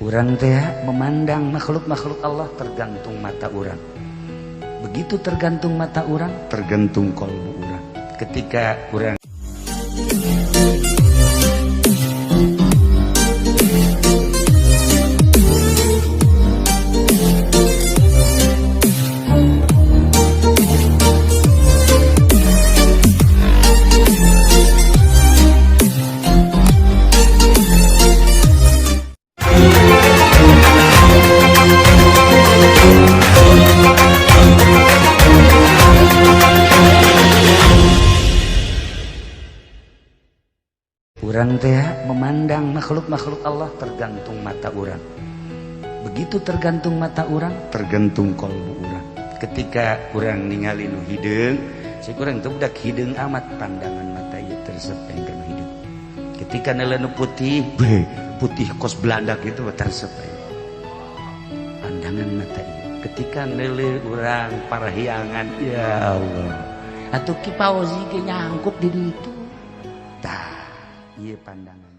Urang teh memandang makhluk-makhluk Allah tergantung mata urang. Begitu tergantung mata urang, tergantung kolbu urang. Ketika urang urang teh memandang makhluk-makhluk Allah tergantung mata urang. Begitu tergantung mata urang, tergantung kolbu urang. Ketika urang ningali nu hideung, si urang teh budak hideung amat pandangan mata ieu tersepeng kana hideung. Ketika neuleuh nu putih, putih kos Belanda gitu tersepeng. Pandangan mata ieu. Ketika neuleuh urang parahyangan, ya Allah. Atuh Ki Fauzi ge nyangkut di ditu. Tah, ieu pandangan.